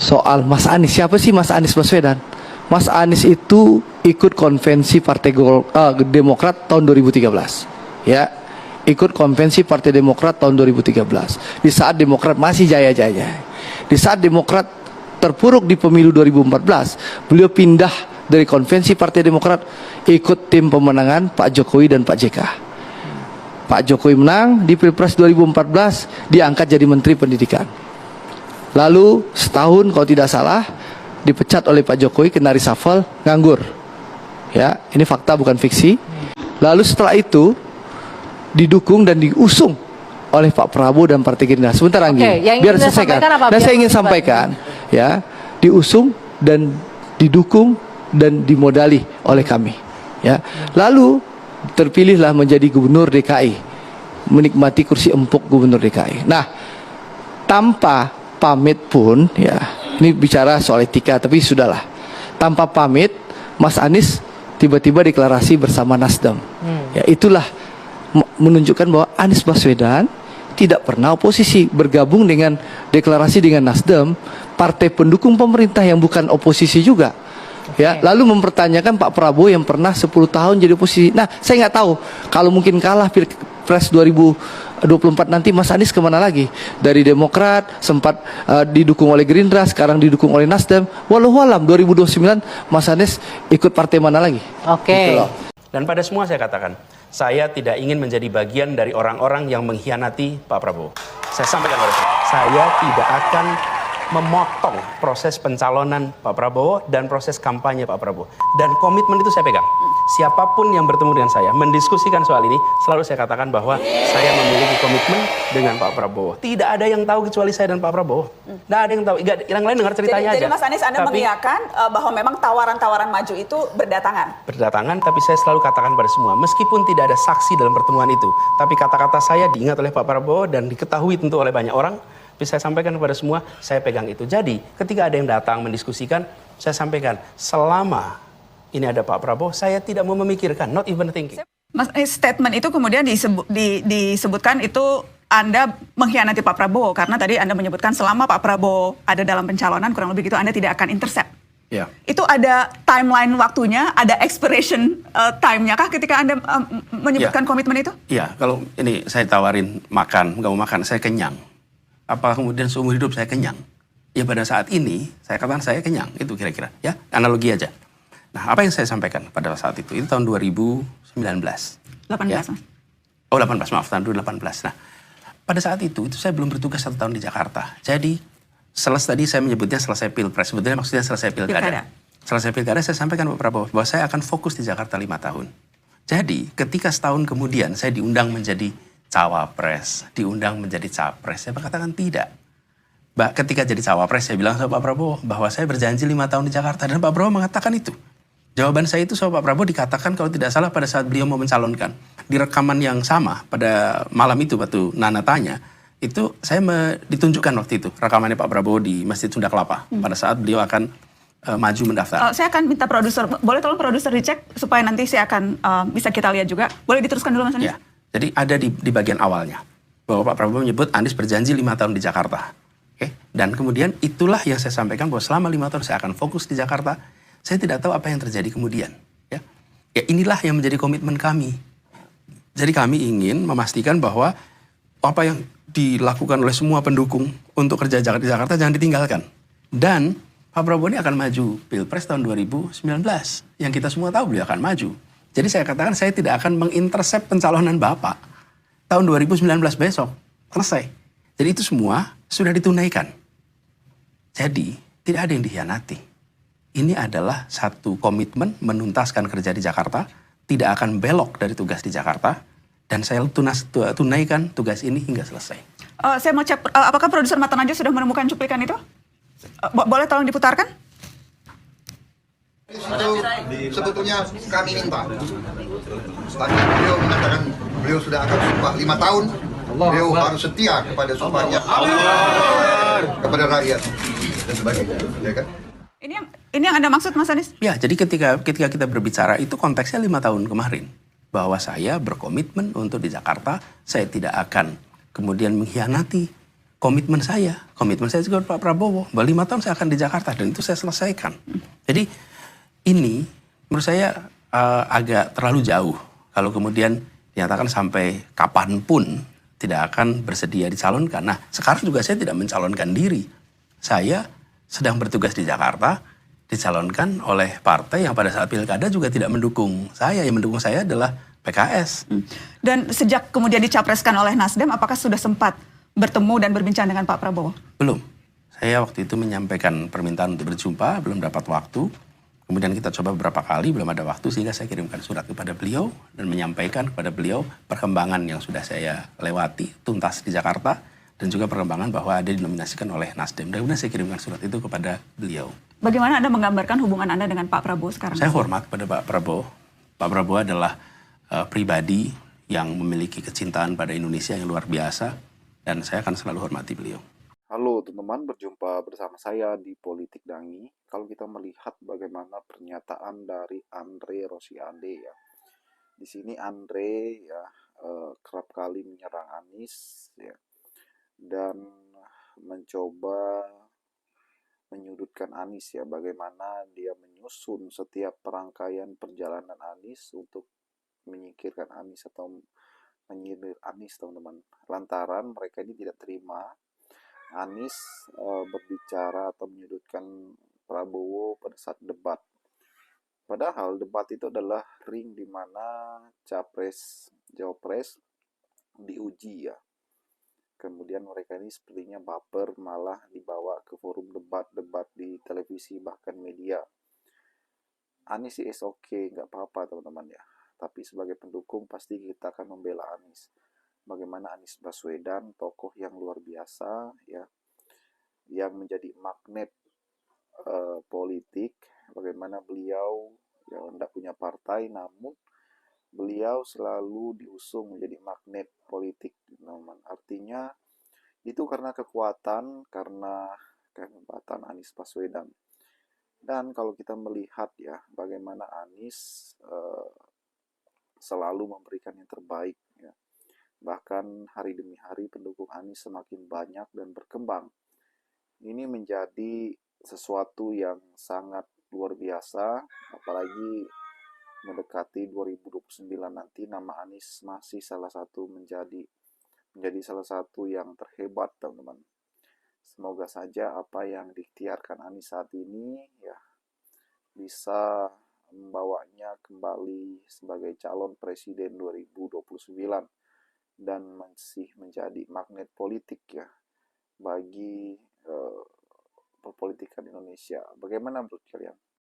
soal Mas Anies. Siapa sih Mas Anies Baswedan? Mas Anies itu ikut konvensi Partai Demokrat tahun 2013. Ya, ikut konvensi Partai Demokrat tahun 2013. Di saat Demokrat masih jaya-jaya. Di saat Demokrat terpuruk di pemilu 2014, beliau pindah dari konvensi Partai Demokrat ikut tim pemenangan Pak Jokowi dan Pak JK. Pak Jokowi menang di Pilpres 2014, diangkat jadi Menteri Pendidikan. Lalu setahun kalau tidak salah dipecat oleh Pak Jokowi, kena reshuffle, nganggur. Ya, ini fakta bukan fiksi. Lalu setelah itu didukung dan diusung oleh Pak Prabowo dan Partai Gerindra. Sebentar Anggi, biar selesaikan. Dan saya ingin sampaikan, ya, diusung dan didukung dan dimodali oleh kami. Ya, lalu terpilihlah menjadi Gubernur DKI, menikmati kursi empuk Gubernur DKI. Nah, tanpa pamit pun, ya, ini bicara soal etika, tapi sudahlah. Tanpa pamit, Mas Anies tiba-tiba deklarasi bersama Nasdem. Ya, itulah menunjukkan bahwa Anies Baswedan tidak pernah oposisi, bergabung dengan deklarasi dengan Nasdem, partai pendukung pemerintah yang bukan oposisi juga. Ya, lalu mempertanyakan Pak Prabowo yang pernah 10 tahun jadi oposisi. Nah, saya nggak tahu kalau mungkin kalah Pilpres 2024 nanti Mas Anies kemana lagi? Dari Demokrat sempat didukung oleh Gerindra, sekarang didukung oleh Nasdem. Wallahualam 2029 Mas Anies ikut partai mana lagi? Gitu loh. Dan pada semua saya katakan, saya tidak ingin menjadi bagian dari orang-orang yang mengkhianati Pak Prabowo. Saya sampaikan pada saya tidak akan memotong proses pencalonan Pak Prabowo dan proses kampanye Pak Prabowo. Dan komitmen itu saya pegang. Siapapun yang bertemu dengan saya, mendiskusikan soal ini, selalu saya katakan bahwa saya memiliki komitmen dengan Pak Prabowo. Tidak ada yang tahu kecuali saya dan Pak Prabowo. Tidak ada yang tahu. Yang lain dengar ceritanya aja. Jadi Mas Anies, Anda mengiyakan bahwa memang tawaran-tawaran maju itu berdatangan? Berdatangan, tapi saya selalu katakan pada semua, meskipun tidak ada saksi dalam pertemuan itu, tapi kata-kata saya diingat oleh Pak Prabowo dan diketahui tentu oleh banyak orang. Tapi saya sampaikan kepada semua, saya pegang itu. Jadi, ketika ada yang datang mendiskusikan, saya sampaikan, selama ini ada Pak Prabowo, saya tidak mau memikirkan, not even thinking. Mas, statement itu kemudian disebutkan itu Anda mengkhianati Pak Prabowo, karena tadi Anda menyebutkan selama Pak Prabowo ada dalam pencalonan, kurang lebih itu Anda tidak akan intercept. Ya. Itu ada timeline waktunya, ada expiration time-nya kah ketika Anda menyebutkan komitmen itu? Iya, kalau ini saya tawarin makan, nggak mau makan, saya kenyang. Apa kemudian seumur hidup saya kenyang? Ya pada saat ini, saya katakan saya kenyang, itu kira-kira. Ya, analogi aja. Nah, apa yang saya sampaikan pada saat itu tahun 2019. 18, ya? Oh, 18, maaf, tahun 2018. Nah, pada saat itu saya belum bertugas 1 tahun di Jakarta. Jadi, tadi saya menyebutnya selesai Pilpres, sebetulnya maksudnya selesai Pilkada. Selesai Pilkada, saya sampaikan Pak Prabowo bahwa saya akan fokus di Jakarta 5 tahun. Jadi, ketika setahun kemudian saya diundang menjadi cawapres, diundang menjadi capres, saya katakan tidak. Ketika jadi cawapres, saya bilang sama Pak Prabowo bahwa saya berjanji 5 tahun di Jakarta, dan Pak Prabowo mengatakan itu. Jawaban saya itu sama Pak Prabowo dikatakan kalau tidak salah pada saat beliau mau mencalonkan. Di rekaman yang sama pada malam itu waktu Nana tanya, itu saya ditunjukkan waktu itu rekamannya Pak Prabowo di Masjid Sunda Kelapa pada saat beliau akan maju mendaftar. Saya akan minta produser, boleh tolong produser dicek supaya nanti saya akan bisa kita lihat juga. Boleh diteruskan dulu Mas Anies? Ya. Jadi ada di bagian awalnya bahwa Pak Prabowo menyebut Anies berjanji 5 tahun di Jakarta. Oke? Dan kemudian itulah yang saya sampaikan bahwa selama 5 tahun saya akan fokus di Jakarta. Saya tidak tahu apa yang terjadi kemudian. Ya, inilah yang menjadi komitmen kami. Jadi kami ingin memastikan bahwa apa yang dilakukan oleh semua pendukung untuk kerja di Jakarta jangan ditinggalkan. Dan Pak Prabowo ini akan maju Pilpres tahun 2019. Yang kita semua tahu beliau akan maju. Jadi saya katakan saya tidak akan mengintercept pencalonan Bapak. Tahun 2019 besok, selesai. Jadi itu semua sudah ditunaikan. Jadi tidak ada yang dikhianati. Ini adalah satu komitmen menuntaskan kerja di Jakarta, tidak akan belok dari tugas di Jakarta, dan saya tunaikan tugas ini hingga selesai. Saya mau cek, apakah produser Mata Najwa sudah menemukan cuplikan itu? Boleh tolong diputarkan? Sebetulnya kami minta, tadi beliau mengatakan beliau sudah akan sumpah 5 tahun, beliau harus setia kepada sumpahnya, kepada rakyat dan sebagainya, ya kan? Ini yang Anda maksud Mas Anies? Ya, jadi ketika kita berbicara itu konteksnya 5 tahun kemarin, bahwa saya berkomitmen untuk di Jakarta, saya tidak akan kemudian mengkhianati komitmen saya juga Pak Prabowo, bahwa 5 tahun saya akan di Jakarta dan itu saya selesaikan. Jadi ini menurut saya agak terlalu jauh kalau kemudian dinyatakan sampai kapanpun tidak akan bersedia dicalonkan. Nah, sekarang juga saya tidak mencalonkan diri. Saya sedang bertugas di Jakarta, dicalonkan oleh partai yang pada saat pilkada juga tidak mendukung saya. Yang mendukung saya adalah PKS. Dan sejak kemudian dicapreskan oleh Nasdem, apakah sudah sempat bertemu dan berbincang dengan Pak Prabowo? Belum. Saya waktu itu menyampaikan permintaan untuk berjumpa, belum dapat waktu. Kemudian kita coba beberapa kali, belum ada waktu, sehingga saya kirimkan surat kepada beliau dan menyampaikan kepada beliau perkembangan yang sudah saya lewati, tuntas di Jakarta, dan juga perkembangan bahwa ada dinominasikan oleh Nasdem. Dan kemudian saya kirimkan surat itu kepada beliau. Bagaimana Anda menggambarkan hubungan Anda dengan Pak Prabowo sekarang? Saya hormat pada Pak Prabowo. Pak Prabowo adalah pribadi yang memiliki kecintaan pada Indonesia yang luar biasa, dan saya akan selalu hormati beliau. Halo teman-teman, berjumpa bersama saya di Politik Dangi. Kalau kita melihat bagaimana pernyataan dari Andre Rosiade ya. Di sini Andre ya kerap kali menyerang Anies ya dan mencoba menyudutkan Anies ya, bagaimana dia menyusun setiap perangkaian perjalanan Anies untuk menyingkirkan Anies atau menyindir Anies, teman-teman. Lantaran mereka ini tidak terima Anies berbicara atau menyudutkan Prabowo pada saat debat. Padahal debat itu adalah ring di mana capres cawapres diuji ya. Kemudian mereka ini sepertinya baper, malah dibawa ke forum debat-debat di televisi bahkan media. Anies sih is okay, nggak apa-apa teman-teman ya. Tapi sebagai pendukung pasti kita akan membela Anies. Bagaimana Anies Baswedan, tokoh yang luar biasa ya, yang menjadi magnet politik. Bagaimana beliau ya tidak punya partai, namun beliau selalu diusung menjadi magnet politik, teman-teman. Artinya itu karena kekuatan, karena kehebatan Anies Baswedan. Dan kalau kita melihat ya bagaimana Anies selalu memberikan yang terbaik ya. Bahkan hari demi hari pendukung Anies semakin banyak dan berkembang. Ini menjadi sesuatu yang sangat luar biasa, apalagi mendekati 2029 nanti nama Anies masih menjadi salah satu yang terhebat, teman-teman. Semoga saja apa yang diikhtiarkan Anies saat ini ya bisa membawanya kembali sebagai calon presiden 2029 dan masih menjadi magnet politik ya bagi perpolitikan Indonesia. Bagaimana menurut kalian?